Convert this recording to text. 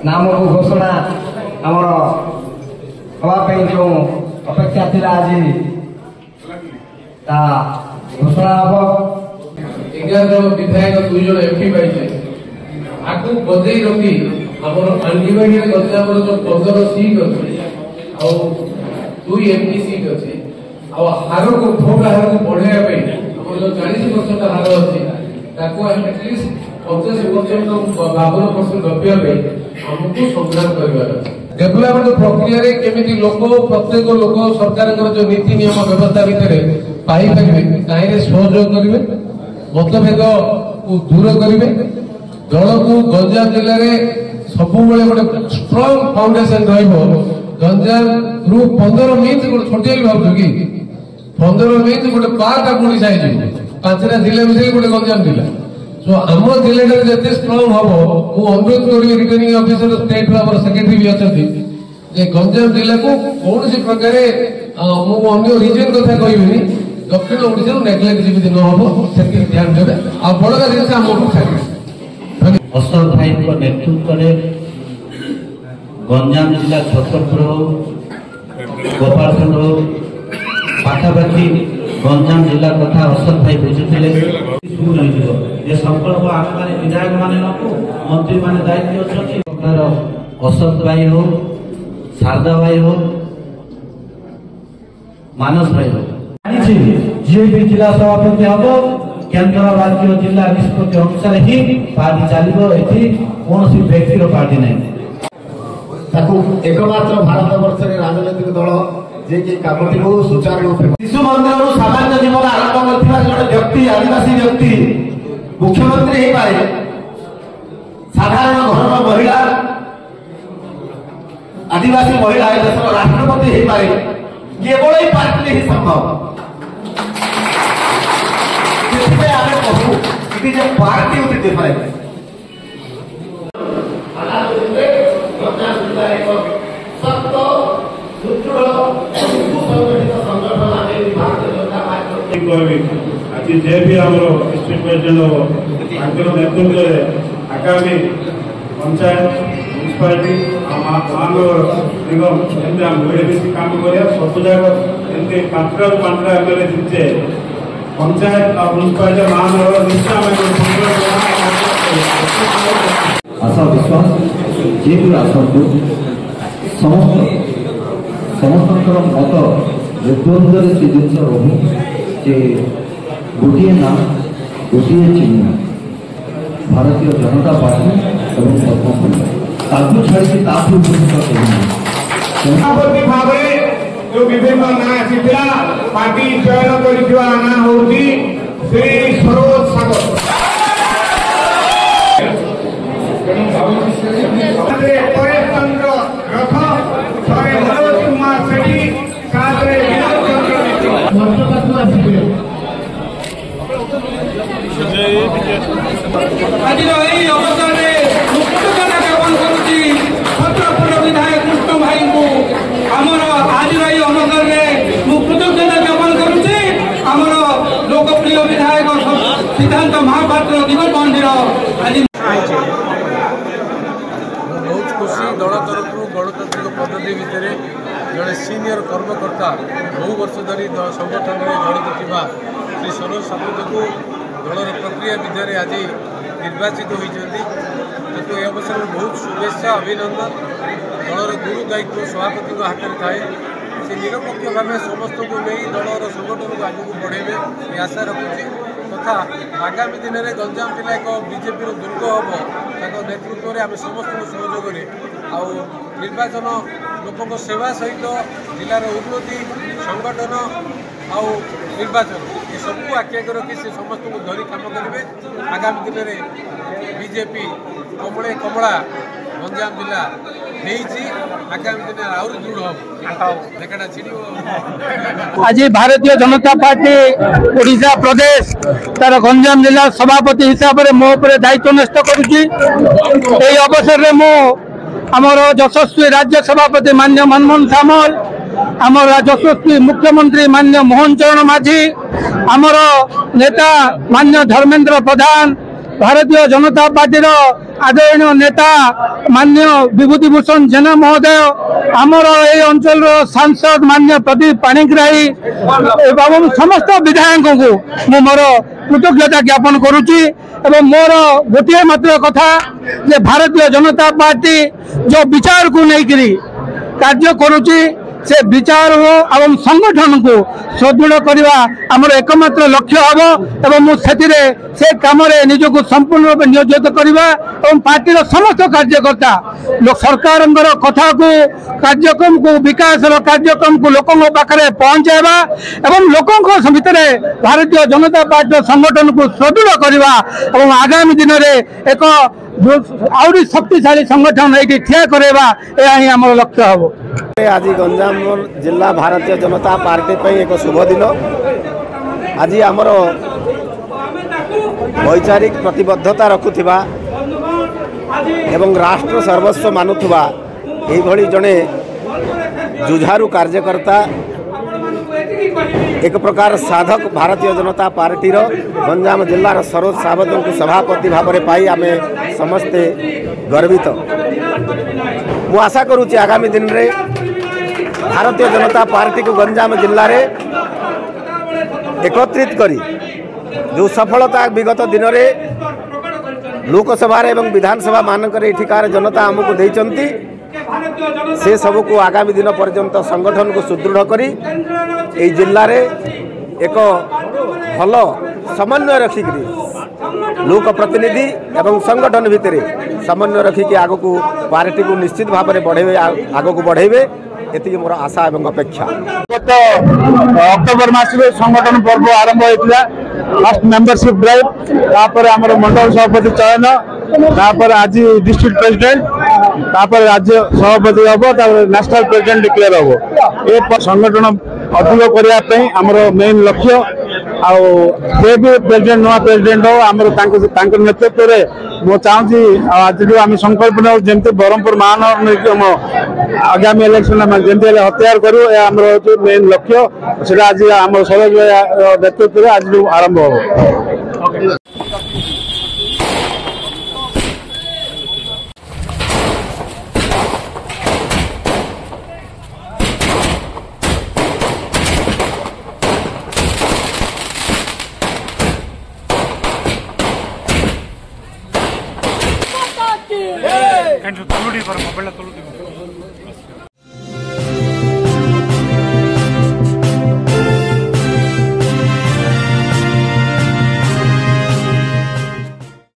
नाम को घोषणा आमर हाँपाई जो अपेक्षा थी आज घोषणा हम 11 विधायक 2 जन एमपी पाइছে आगु बजै रखी हमर अंडीबाड़ी गंजाम जो 15 सीट अच्छे आ 2 एमपी सीट अच्छे हार को भोट हार को बढ़ाया हम जो 40% हार अच्छे एटलिस्ट 85% 52% गपिया हमको संग्राम कर डेभलपमेंट प्रक्रिया केमी लोक प्रत्येक लोक सरकार जो नीति नियम व्यवस्था भितर पाई पारे कहीं सहयोग करेंगे मतभेद को दूर करेंगे दल को गंजाम जिले में सब गोटे स्ट्रंग फाउंडेशन रंजाम रु 15 मीन्स गोटे छोटिया भाव कि 15 मीन्स गोटे पार्ट आप साइज 5टा जिले मिले गोटे गंजाम जिला सो आम जिले जिते स्ट्रंग हम मुझे अनुरोध करी रिटर्निंग ऑफिसर स्टेट सेक्रेटरी भी अच्छा गंजाम जिला को कौन प्रकार मुझे रिजन कथा कहबी दक्षिण ओडिशा नेग्लेक्ट जमी न हम से ध्यान देवे आ बड़का जिन आमको छाड़े अशोक भाई नेतृत्व में गंजाम जिला छतरपुर गोपालखंड पाखापाखि गंजाम जिला कथा अशोक भाई बुझुते संकल्प आम मैंने विधायक मैंने नकू मंत्री मैंने दायित्व अच्छे अशोक भाई हो शारदा भाई हो मानस भाई हो जी भी जिला सभापति हम केन्द्र राज्य जिला निष्पत्ति अनुसार ही पार्टी चलो ये कौन व्यक्तिर पार्टी नहीं एकमात्र भारत वर्ष राजनैतिक दल जे कि कामटी को सुचारू शिशु मंदिर सामान्य जीवन आरंभ कर व्यक्ति आदिवासी व्यक्ति मुख्यमंत्री हो पाए साधारण घर महिला आदिवासी महिला देश राष्ट्रपति हो पाए केवल ही पार्टी ही संभव आम कहू कि पार्टी होती डिफरेंस आज जे भी आम डिस्ट्रिक्ट प्रेसिडेंट नेतृत्व आगामी पंचायत म्यूनिसिपालिटी महानगर निगम मिलमिशी काम कर सब जाक एमती 5टा एमएलए जीते पंचायत और म्यूनिसिपालिटी महानगर निश्चय आशा विश्वास जे भी आसतु समस्त मत निर्द्वंद्व से जिन रहू जे गोटे ना गोटे चिन्ह भारतीय जनता पार्टी और पद्म छाड़ी सभापति भाव जो विभिन्न ना आसीला पार्टी चयन कर ना हूँ श्री सरोज सागर चंद्र रथ मनोज कुमार सेठी आज अवसर में कृतज्ञता ज्ञापन करुच्ची छत्रपुर विधायक कृष्ण भाई को आमर आज अवसर में कृतज्ञता ज्ञापन करुच्ची आमर लोकप्रिय विधायक सिद्धांत महापात्र दिगल मंदिर आज बहुत खुशी दल तरफ गणतांत्रिक पद्धति भितर जड़े सीनियर कर्मकर्ता बहु वर्ष धरी संगठन में जड़ित थी श्री सरोज सामंत को दलर प्रक्रिया विधान आज निर्वाचित होती ये अवसर में बहुत शुभेच्छा अभिनंदन दलर गुरु दायित्व सभापति हाथ में थाए से निरपेक्ष भाव समस्त को नहीं दलर संगठन को आगे बढ़ेबे ये आशा रखुच्छी तथा आगामी दिन में गंजाम जिला एक बीजेपी दुर्ग हम नेतृत्व में आम समस्त सहयोग निर्वाचन लोक सेवा सहित जिलार उन्नति संगठन आउ निर्वाचन ये सबको आखि आगे रखी से समस्त को धरी काम करेंगे आगामी दिन में बीजेपी कमले कमला गंजाम जिला आगामी दिन आहरी दृढ़ देखा छिड़ आज भारतीय जनता पार्टी ओडिशा प्रदेश तार गंजाम जिला सभापति हिसाब से मो पर दायित्व न्यस्त करुच्ची अवसर में मु आमर यशस्वी राज्य सभापति मान्य मनमोहन सामल आमर यशस्वी मुख्यमंत्री मान्य मोहन चरण माझी आमर नेता मान्य धर्मेंद्र प्रधान भारतीय जनता पार्टी आदरणीय नेता माननीय विभूतिभूषण जेना महोदय आमर ए अंचल सांसद माननीय प्रदीप पाणिग्राही एवं समस्त विधायक को मु मोर कृतज्ञता ज्ञापन करुच्ची एवं मोर गोटे मात्र कथा जे भारतीय जनता पार्टी जो विचार को लेकर कार्य करुच्ची से विचार एवं संगठन को सुदृढ़ करने आमर एकमात्र लक्ष्य हम एवं मुझे से कम निजक संपूर्ण रूप नियोजित करवा और पार्टी समस्त कार्यकर्ता सरकार कथा को कार्यक्रम को विकास कार्यक्रम को लोकों पाखे पहुंचाइबा एवं लोकों भितर भारतीय जनता पार्टी संगठन को सुदृढ़ करवा और आगामी दिन में एक आउरी शक्तिशाली संगठन ये ठिया करवा यह आम लक्ष्य हम। आज गंजाम जिला भारतीय जनता पार्टी पे एक शुभ दिन। आज आमर वैचारिक प्रतिबद्धता रखुवा एवं राष्ट्र सर्वस्व मानुवा यही जड़े जुझारू कार्यकर्ता एक प्रकार साधक भारतीय जनता पार्टी गंजाम जिलार सरोज सावंत को सभापति भाव में पाई आम समस्ते गर्वित। मु आशा करुच्ची आगामी दिन रे भारतीय जनता पार्टी को गंजाम जिले में एकत्रित करी जो सफलता विगत दिन में लोकसभा एवं विधानसभा मानक एठिकार जनता आमको देइचंती से सब को आगामी दिन पर्यंत संगठन को सुदृढ़ करी ए जिले में एक भल समन्वय रखिक लोक प्रतिनिधि एवं संगठन भितर समन्वय रखिक आग को पार्टी को निश्चित भाव में बढ़े आग को बढ़ेबे ये मोर आशा एवं अपेक्षा। गत अक्टोबर मास संगठन पर्व आरंभ होता फर्स्ट मेंबरशिप ड्राइव तापर आम मंडल सभापति चयन तापर आज डिस्ट्रिक्ट प्रेसिडेंट तापर राज्य सभापति हम नेशनल प्रेसिडेंट डिक्लेयर हम ए संगठन अधिक करने आमर मेन लक्ष्य आए भी प्रेसिडेंट नुआ प्रेसिडेंट हो आमर नेतृत्व में मु चाहूँगी आज आम संकल्प नौ जमी ब्रह्मपुर महानगर आगामी इलेक्शन जमी हथियार करूँ आम मेन लक्ष्य से आज आम सरोज नेतृत्व में आज आरंभ हो। Kan tu tolong di korang, mobil lah tolong di.